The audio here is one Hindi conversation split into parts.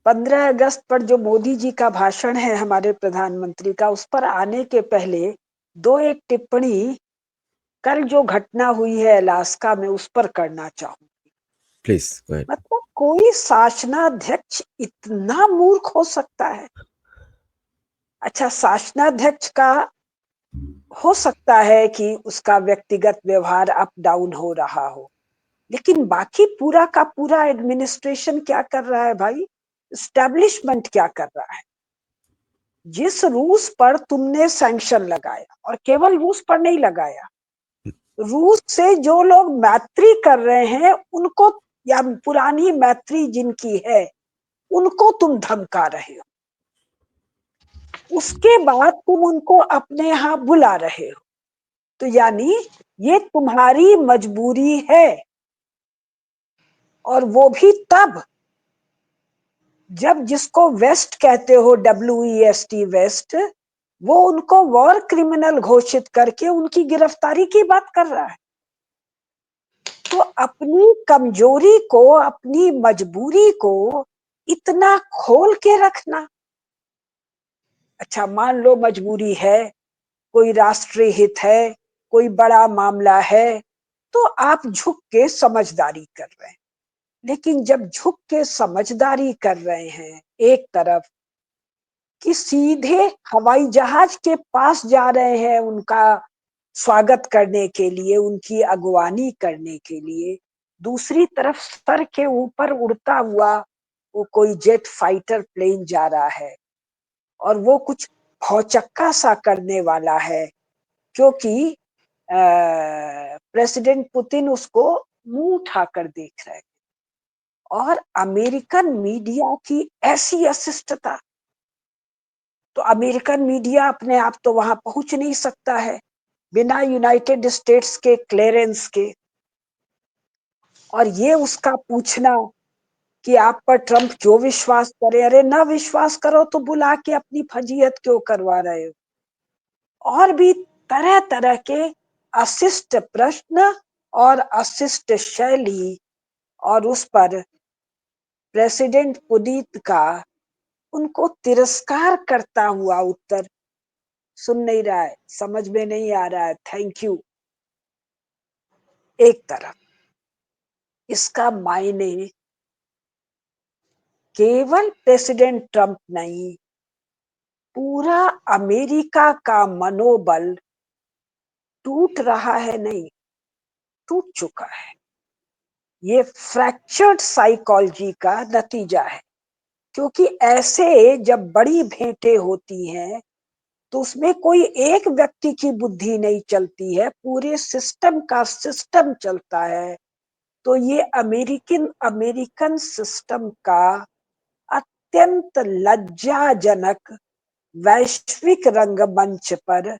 15 अगस्त पर जो मोदी जी का भाषण है हमारे प्रधानमंत्री का, उस पर आने के पहले दो एक टिप्पणी कल जो घटना हुई है अलास्का में उस पर करना चाहूंगी। Please go ahead. मतलब कोई शासनाध्यक्ष इतना मूर्ख हो सकता है? अच्छा, शासनाध्यक्ष का हो सकता है कि उसका व्यक्तिगत व्यवहार अप डाउन हो रहा हो, लेकिन बाकी पूरा का पूरा एडमिनिस्ट्रेशन क्या कर रहा है भाई? एस्टेब्लिशमेंट क्या कर रहा है? जिस रूस पर तुमने सैंक्शन लगाया, और केवल रूस पर नहीं लगाया, रूस से जो लोग मैत्री कर रहे हैं उनको, या पुरानी मैत्री जिनकी है उनको तुम धमका रहे हो, उसके बाद तुम उनको अपने यहाँ बुला रहे हो। तो यानी ये तुम्हारी मजबूरी है, और वो भी तब जब जिसको वेस्ट कहते हो, WEST वेस्ट, वो उनको वॉर क्रिमिनल घोषित करके उनकी गिरफ्तारी की बात कर रहा है। तो अपनी कमजोरी को, अपनी मजबूरी को इतना खोल के रखना। अच्छा, मान लो मजबूरी है, कोई राष्ट्रीय हित है, कोई बड़ा मामला है, तो आप झुक के समझदारी कर रहे हैं। लेकिन जब झुक के समझदारी कर रहे हैं एक तरफ, कि सीधे हवाई जहाज के पास जा रहे हैं उनका स्वागत करने के लिए, उनकी अगवानी करने के लिए, दूसरी तरफ सर के ऊपर उड़ता हुआ वो कोई जेट फाइटर प्लेन जा रहा है, और वो कुछ भौचक्का सा करने वाला है, क्योंकि प्रेसिडेंट पुतिन उसको मुंह उठाकर देख रहे हैं। और अमेरिकन मीडिया की ऐसी अशिष्टता, तो अमेरिकन मीडिया अपने आप तो वहां पहुंच नहीं सकता है बिना यूनाइटेड स्टेट्स के क्लियरेंस के। और ये उसका पूछना कि आप पर ट्रंप जो विश्वास करे, अरे ना विश्वास करो तो बुला के अपनी फजीहत क्यों करवा रहे हो? और भी तरह तरह के अशिष्ट प्रश्न और अशिष्ट शैली, और उस पर प्रेसिडेंट पुतिन का उनको तिरस्कार करता हुआ उत्तर, सुन नहीं रहा है, समझ में नहीं आ रहा है, थैंक यू। एक तरफ इसका मायने केवल प्रेसिडेंट ट्रंप नहीं, पूरा अमेरिका का मनोबल टूट रहा है, नहीं टूट चुका है। ये फ्रैक्चर्ड साइकोलॉजी का नतीजा है, क्योंकि ऐसे जब बड़ी भेंटें होती हैं तो उसमें कोई एक व्यक्ति की बुद्धि नहीं चलती है, पूरे सिस्टम का सिस्टम चलता है। तो ये अमेरिकन अमेरिकन सिस्टम का अत्यंत लज्जाजनक वैश्विक रंगमंच पर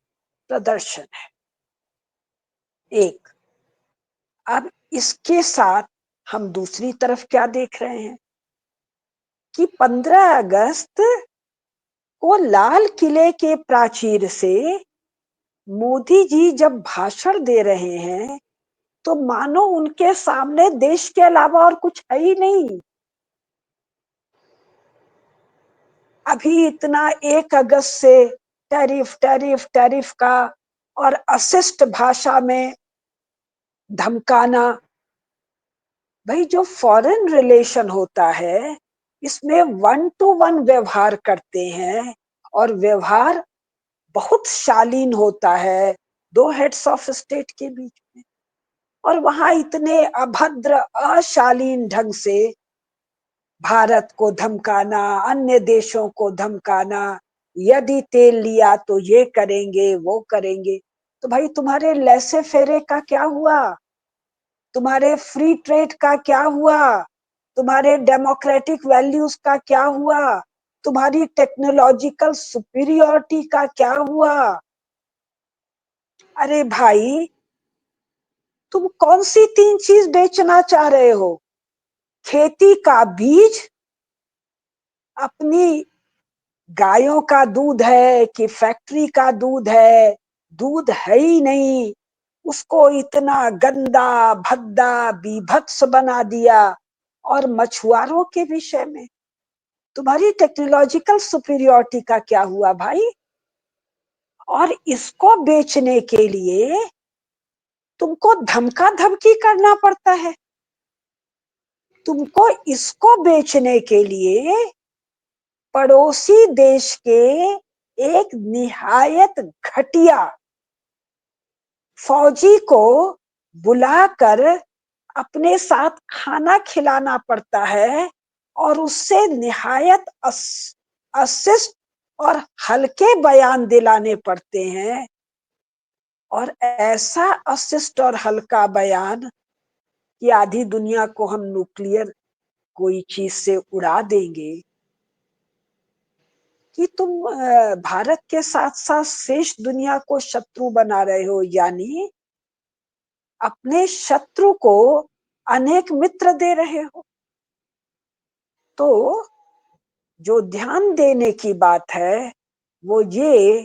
प्रदर्शन है। एक, अब इसके साथ हम दूसरी तरफ क्या देख रहे हैं कि 15 अगस्त को लाल किले के प्राचीर से मोदी जी जब भाषण दे रहे हैं, तो मानो उनके सामने देश के अलावा और कुछ है ही नहीं। अभी इतना 1 अगस्त से टैरिफ टैरिफ टैरिफ का और अशिष्ट भाषा में धमकाना। भाई, जो फॉरेन रिलेशन होता है इसमें 1 to 1 व्यवहार करते हैं, और व्यवहार बहुत शालीन होता है दो हेड्स ऑफ स्टेट के बीच में। और वहां इतने अभद्र अशालीन ढंग से भारत को धमकाना, अन्य देशों को धमकाना, यदि तेल लिया तो ये करेंगे वो करेंगे। तो भाई, तुम्हारे लैसे फेरे का क्या हुआ? तुम्हारे फ्री ट्रेड का क्या हुआ? तुम्हारे डेमोक्रेटिक वैल्यूज का क्या हुआ? तुम्हारी टेक्नोलॉजिकल सुपीरियोरिटी का क्या हुआ? अरे भाई, तुम कौन सी 3 चीज बेचना चाह रहे हो? खेती का बीज, अपनी गायों का दूध है कि फैक्ट्री का दूध है? दूध है ही नहीं, उसको इतना गंदा भद्दा बीभत्स बना दिया। और मछुआरों के विषय में तुम्हारी टेक्नोलॉजिकल सुपीरियोरिटी का क्या हुआ भाई? और इसको बेचने के लिए तुमको धमका धमकी करना पड़ता है। तुमको इसको बेचने के लिए पड़ोसी देश के एक निहायत घटिया फौजी को बुलाकर अपने साथ खाना खिलाना पड़ता है और उससे निहायत अशिष्ट और हल्के बयान दिलाने पड़ते हैं। और ऐसा अशिष्ट और हल्का बयान कि आधी दुनिया को हम न्यूक्लियर कोई चीज से उड़ा देंगे, कि तुम भारत के साथ साथ शेष दुनिया को शत्रु बना रहे हो, यानी अपने शत्रु को अनेक मित्र दे रहे हो। तो जो ध्यान देने की बात है वो ये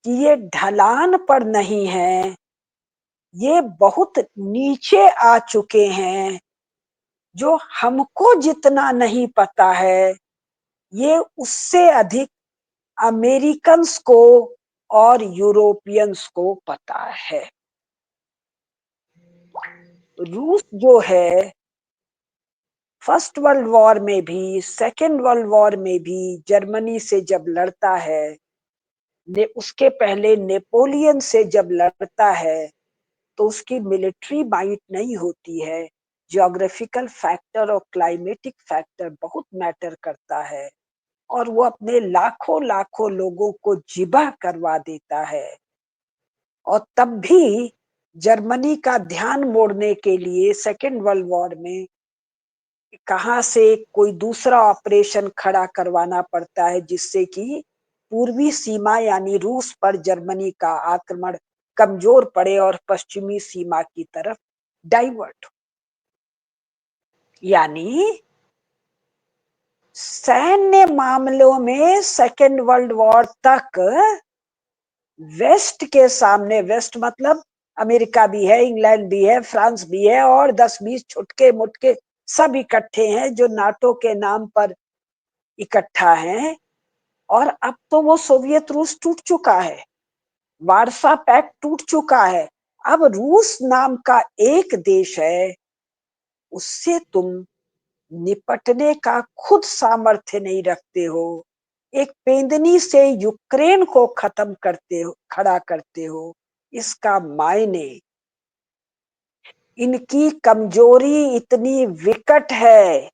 कि ये ढलान पर नहीं है, ये बहुत नीचे आ चुके हैं। जो हमको जितना नहीं पता है, ये उससे अधिक अमेरिकन्स को और यूरोपियंस को पता है। रूस जो है फर्स्ट वर्ल्ड वॉर में भी, सेकेंड वर्ल्ड वॉर में भी जर्मनी से जब लड़ता है, उसके पहले नेपोलियन से जब लड़ता है, तो उसकी मिलिट्री माइट नहीं होती है। जियोग्राफिकल फैक्टर और क्लाइमेटिक फैक्टर बहुत मैटर करता है, और वो अपने लाखों लाखों लोगों को जिबा करवा देता है। और तब भी जर्मनी का ध्यान मोड़ने के लिए सेकेंड वर्ल्ड वॉर में कहां से कोई दूसरा ऑपरेशन खड़ा करवाना पड़ता है, जिससे कि पूर्वी सीमा यानी रूस पर जर्मनी का आक्रमण कमजोर पड़े और पश्चिमी सीमा की तरफ डाइवर्ट हो। यानी सैन्य मामलों में सेकेंड वर्ल्ड वॉर तक वेस्ट के सामने, वेस्ट मतलब अमेरिका भी है, इंग्लैंड भी है, फ्रांस भी है, और 10-20 छुटके मुटके सब इकट्ठे हैं जो नाटो के नाम पर इकट्ठा है। और अब तो वो सोवियत रूस टूट चुका है, वार्सा पैक्ट टूट चुका है। अब रूस नाम का एक देश है, उससे तुम निपटने का खुद सामर्थ्य नहीं रखते हो। एक पेंदनी से यूक्रेन को खत्म करते हो, खड़ा करते हो। इसका मायने इनकी कमजोरी इतनी विकट है,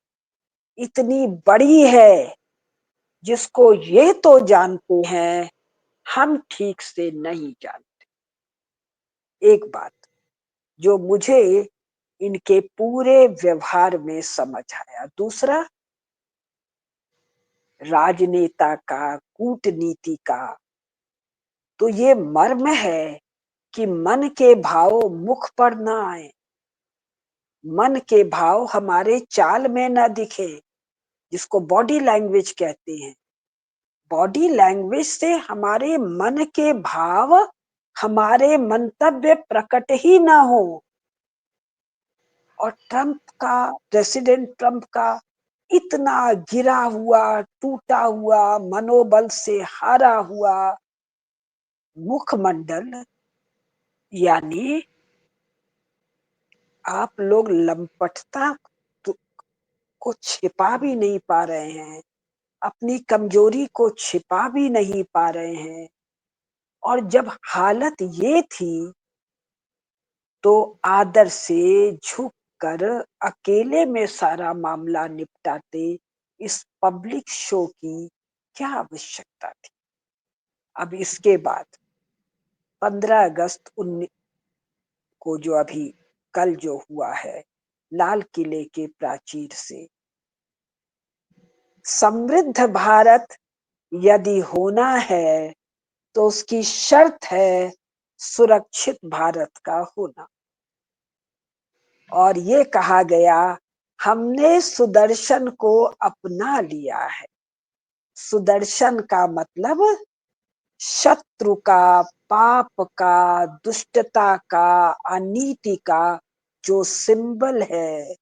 इतनी बड़ी है, जिसको ये तो जानते हैं, हम ठीक से नहीं जानते। एक बात जो मुझे इनके पूरे व्यवहार में समझ आया। दूसरा, राजनेता का, कूटनीति का तो ये मर्म है कि मन के भाव मुख पर ना आए, मन के भाव हमारे चाल में ना दिखे, जिसको बॉडी लैंग्वेज कहते हैं। बॉडी लैंग्वेज से हमारे मन के भाव, हमारे मंतव्य प्रकट ही ना हो। और प्रेसिडेंट ट्रंप का इतना गिरा हुआ, टूटा हुआ, मनोबल से हारा हुआ मुखमंडल, यानी आप लोग लंपटता को छिपा भी नहीं पा रहे हैं, अपनी कमजोरी को छिपा भी नहीं पा रहे हैं। और जब हालत ये थी, तो आदर से झुक कर अकेले में सारा मामला निपटाते। इस पब्लिक शो की क्या आवश्यकता थी? अब इसके बाद 15 अगस्त 19 को, जो अभी कल जो हुआ है, लाल किले के प्राचीर से, समृद्ध भारत यदि होना है तो उसकी शर्त है सुरक्षित भारत का होना। और ये कहा गया, हमने सुदर्शन को अपना लिया है। सुदर्शन का मतलब शत्रु का, पाप का, दुष्टता का, अनीति का जो सिंबल है,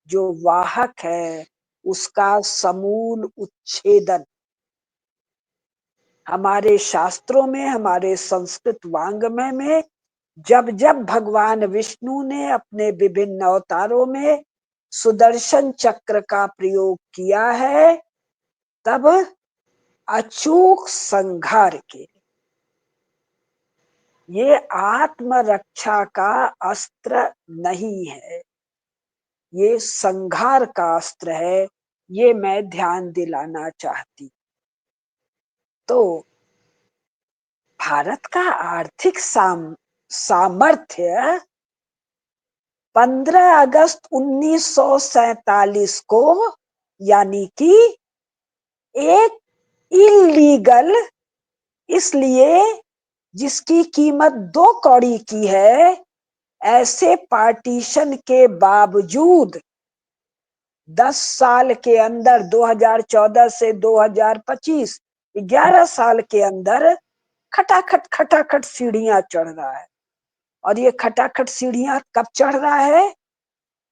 जो वाहक है, उसका समूल उच्छेदन। हमारे शास्त्रों में, हमारे संस्कृत वाङ्मय में जब जब भगवान विष्णु ने अपने विभिन्न अवतारों में सुदर्शन चक्र का प्रयोग किया है, तब अचूक संहार के, ये आत्मरक्षा का अस्त्र नहीं है, ये संहार का अस्त्र है। ये मैं ध्यान दिलाना चाहती। तो भारत का आर्थिक सामर्थ्य 15 अगस्त 1947 को, यानी कि एक इलीगल, इसलिए जिसकी कीमत 2 कौड़ी की है, ऐसे पार्टीशन के बावजूद 10 साल के अंदर, 2014 से 2025, 11 साल के अंदर खटाखट सीढ़ियां चढ़ रहा है। और ये खटाखट सीढ़ियां कब चढ़ रहा है?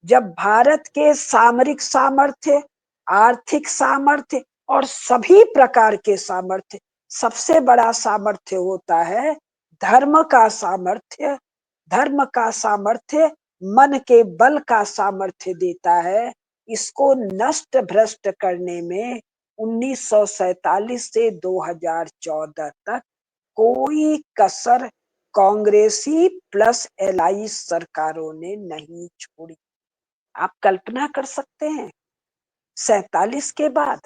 जब भारत के सामरिक सामर्थ्य, आर्थिक सामर्थ्य और सभी प्रकार के सामर्थ्य, सबसे बड़ा सामर्थ्य होता है धर्म का सामर्थ्य। धर्म का सामर्थ्य मन के बल का सामर्थ्य देता है। इसको नष्ट भ्रष्ट करने में 1947 से 2014 तक कोई कसर कांग्रेसी प्लस एलआई सरकारों ने नहीं छोड़ी। आप कल्पना कर सकते हैं, 47 के बाद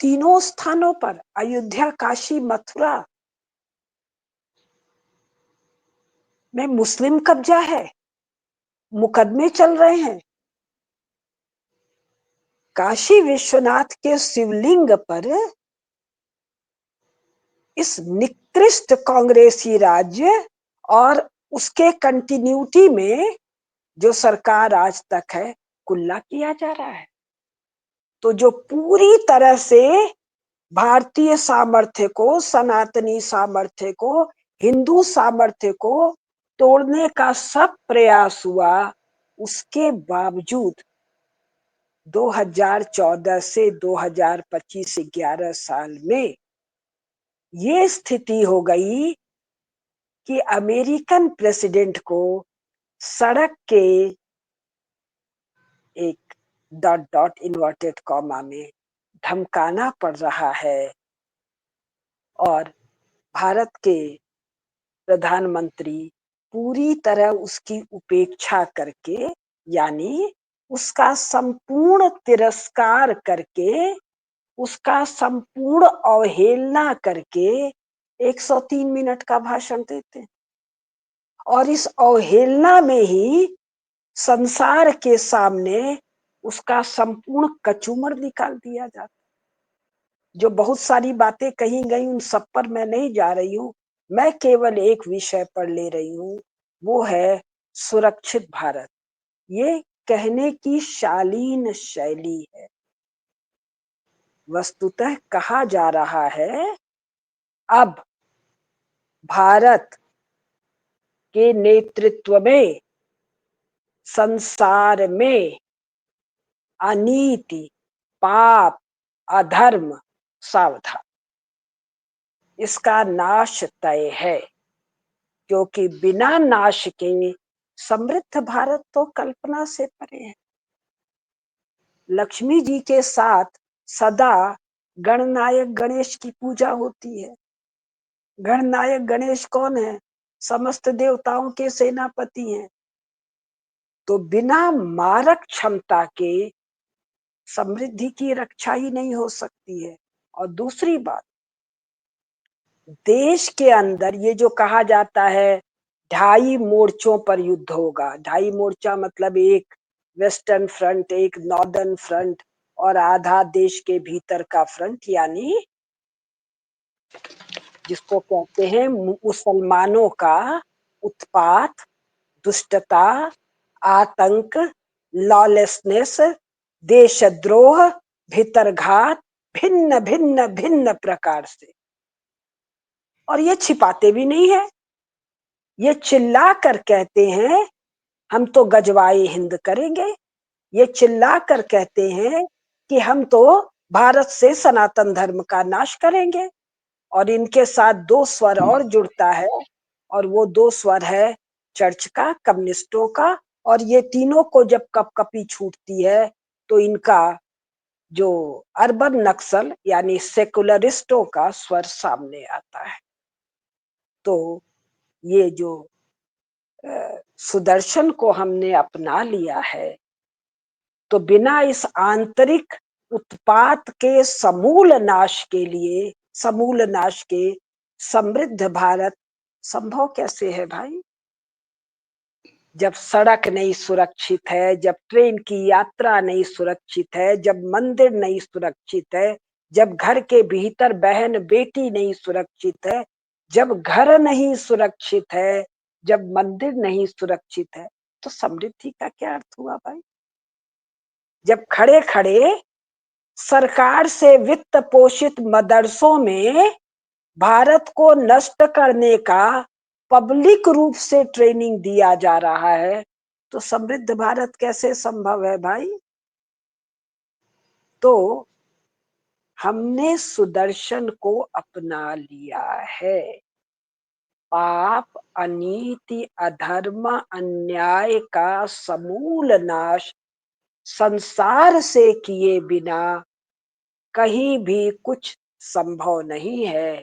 तीनों स्थानों पर, अयोध्या, काशी, मथुरा में मुस्लिम कब्जा है, मुकदमे चल रहे हैं। काशी विश्वनाथ के शिवलिंग पर इस निकृष्ट कांग्रेसी राज्य और उसके कंटिन्यूटी में जो सरकार आज तक है, कुल्ला किया जा रहा है। तो जो पूरी तरह से भारतीय सामर्थ्य को, सनातनी सामर्थ्य को, हिंदू सामर्थ्य को तोड़ने का सब प्रयास हुआ, उसके बावजूद 2014 से 2025, 11 साल में ये स्थिति हो गई कि अमेरिकन प्रेसिडेंट को सड़क के एक डॉट डॉट इन्वर्टेड कॉमा में धमकाना पड़ रहा है। और भारत के प्रधानमंत्री पूरी तरह उसकी उपेक्षा करके, यानी उसका संपूर्ण तिरस्कार करके, उसका संपूर्ण अवहेलना करके 103 मिनट का भाषण देते हैं। और इस अवहेलना में ही संसार के सामने उसका संपूर्ण कचूमर निकाल दिया जाता। जो बहुत सारी बातें कही गई, उन सब पर मैं नहीं जा रही हूं। मैं केवल एक विषय पर ले रही हूं, वो है सुरक्षित भारत। ये कहने की शालीन शैली है। वस्तुतः कहा जा रहा है, अब भारत के नेतृत्व में संसार में अनीति, पाप, अधर्म सावधान, इसका नाश तय है। क्योंकि बिना नाश के समृद्ध भारत तो कल्पना से परे है। लक्ष्मी जी के साथ सदा गणनायक गणेश की पूजा होती है। गणनायक गणेश कौन है? समस्त देवताओं के सेनापति हैं। तो बिना मारक क्षमता के समृद्धि की रक्षा ही नहीं हो सकती है। और दूसरी बात, देश के अंदर ये जो कहा जाता है 2.5 मोर्चों पर युद्ध होगा। 2.5 मोर्चा मतलब एक वेस्टर्न फ्रंट, एक नॉर्दर्न फ्रंट और आधा देश के भीतर का फ्रंट, यानी जिसको कहते हैं मुसलमानों का उत्पात, दुष्टता, आतंक, लॉलेसनेस, देशद्रोह, भीतरघात, भिन्न भिन्न भिन्न प्रकार से। और ये छिपाते भी नहीं है, ये चिल्ला कर कहते हैं हम तो गजवाए हिंद करेंगे। ये चिल्ला कर कहते हैं कि हम तो भारत से सनातन धर्म का नाश करेंगे, और इनके साथ दो स्वर और जुड़ता है, और वो दो स्वर है चर्च का, कम्युनिस्टों का, और ये तीनों को जब कपकपी छूटती है तो इनका जो अर्बन नक्सल यानी सेकुलरिस्टों का स्वर सामने आता है। तो ये जो सुदर्शन को हमने अपना लिया है, तो बिना इस आंतरिक उत्पात के समूल नाश के लिए, समूल नाश के समृद्ध भारत संभव कैसे है भाई? जब सड़क नहीं सुरक्षित है, जब ट्रेन की यात्रा नहीं सुरक्षित है, जब मंदिर नहीं सुरक्षित है, जब घर के भीतर बहन बेटी नहीं सुरक्षित है, जब घर नहीं सुरक्षित है, जब मंदिर नहीं सुरक्षित है, तो समृद्धि का क्या अर्थ हुआ भाई? जब खड़े खड़े सरकार से वित्त पोषित मदरसों में भारत को नष्ट करने का पब्लिक रूप से ट्रेनिंग दिया जा रहा है, तो समृद्ध भारत कैसे संभव है भाई? तो हमने सुदर्शन को अपना लिया है। पाप, अनीति, अधर्म, अन्याय का समूल नाश संसार से किए बिना कहीं भी कुछ संभव नहीं है।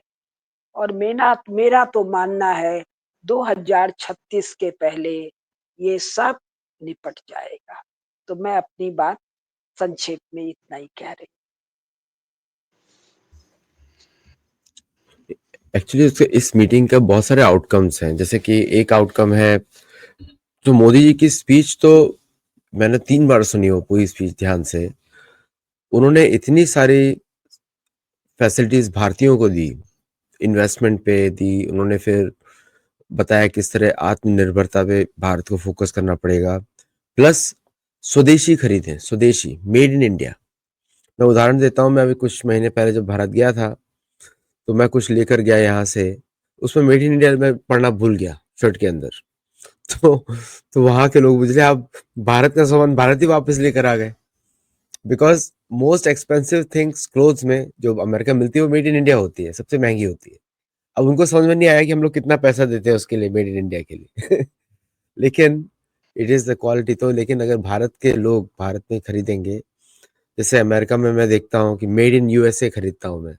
और मेरा तो मानना है 2036 के पहले ये सब निपट जाएगा। तो मैं अपनी बात संक्षेप में इतना ही कह रही। एक्चुअली इस मीटिंग का बहुत सारे आउटकम्स हैं, जैसे कि एक आउटकम है जो मोदी जी की स्पीच, तो मैंने 3 बार सुनी हो पूरी स्पीच ध्यान से। उन्होंने इतनी सारी फैसिलिटीज भारतीयों को दी, इन्वेस्टमेंट पे दी, उन्होंने फिर बताया किस तरह आत्मनिर्भरता पे भारत को फोकस करना पड़ेगा, प्लस स्वदेशी खरीदें, स्वदेशी, मेड इन इंडिया। मैं उदाहरण देता हूँ, मैं अभी कुछ महीने पहले जब भारत गया था तो मैं कुछ लेकर गया यहाँ से, उसमें मेड इन इंडिया मैं पढ़ना भूल गया शर्ट के अंदर। तो तो वहां के लोग बुझले आप भारत का सामान भारत ही वापस लेकर आ गए, because most expensive things clothes में जो अमेरिका मिलती है वो मेड इन इंडिया होती है, सबसे महंगी होती है। अब उनको समझ में नहीं आया कि हम लोग कितना पैसा देते हैं उसके लिए, मेड इन इंडिया के लिए। लेकिन इट इज द क्वालिटी। तो लेकिन अगर भारत के लोग भारत में खरीदेंगे, जैसे अमेरिका में मैं देखता हूँ कि मेड इन यूएसए खरीदता हूँ मैं,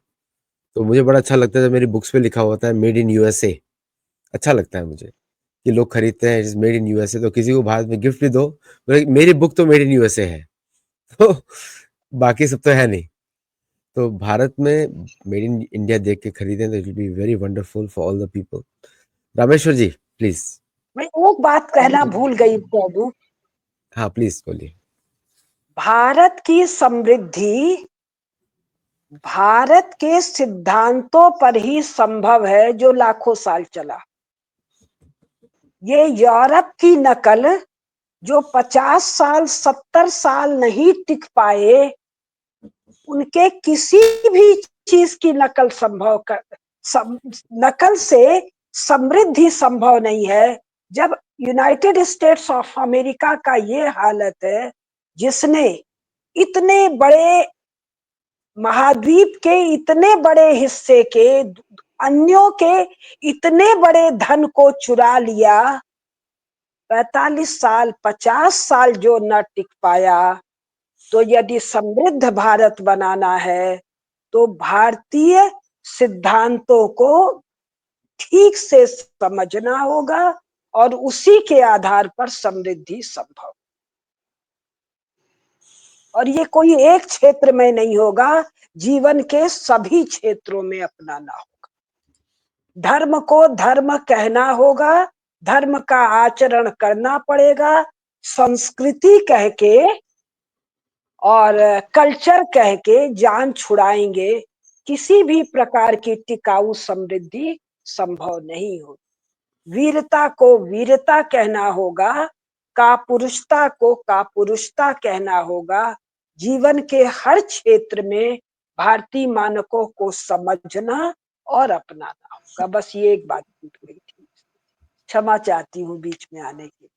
तो मुझे बड़ा अच्छा लगता है जब मेरी बुक्स पे लिखा होता है मेड इन यूएसए। अच्छा लगता है मुझे कि लोग खरीदते हैं, it is made in USA, तो किसी को भारत में गिफ्ट भी दो, मेरी बुक तो मेड इन यूएसए है। तो बाकी सब तो है नहीं। तो भारत में मेड इन इंडिया देख के खरीदें तो it will be very wonderful for all the people. Rameshwar ji please. मैं एक बात कहना भूल गई प्रभु। हाँ प्लीज बोलिए। भारत की समृद्धि भारत के सिद्धांतों पर ही संभव है जो लाखों साल चला। ये यूरोप की नकल जो 50 साल 70 साल नहीं टिक पाए, उनके किसी भी चीज की नकल नकल से समृद्धि संभव नहीं है। जब यूनाइटेड स्टेट्स ऑफ अमेरिका का ये हालत है, जिसने इतने बड़े महाद्वीप के इतने बड़े हिस्से के अन्यों के इतने बड़े धन को चुरा लिया, 45 साल 50 साल जो न टिक पाया, तो यदि समृद्ध भारत बनाना है तो भारतीय सिद्धांतों को ठीक से समझना होगा, और उसी के आधार पर समृद्धि संभव। और ये कोई एक क्षेत्र में नहीं होगा, जीवन के सभी क्षेत्रों में अपनाना होगा। धर्म को धर्म कहना होगा, धर्म का आचरण करना पड़ेगा, संस्कृति कह के और कल्चर कह के जान छुड़ाएंगे, किसी भी प्रकार की टिकाऊ समृद्धि संभव नहीं हो। वीरता को वीरता कहना होगा, कापुरुषता को कापुरुषता कहना होगा। जीवन के हर क्षेत्र में भारतीय मानकों को समझना और अपनाना होगा। बस ये एक बात छूट गई थी, क्षमा चाहती हूँ बीच में आने के लिए।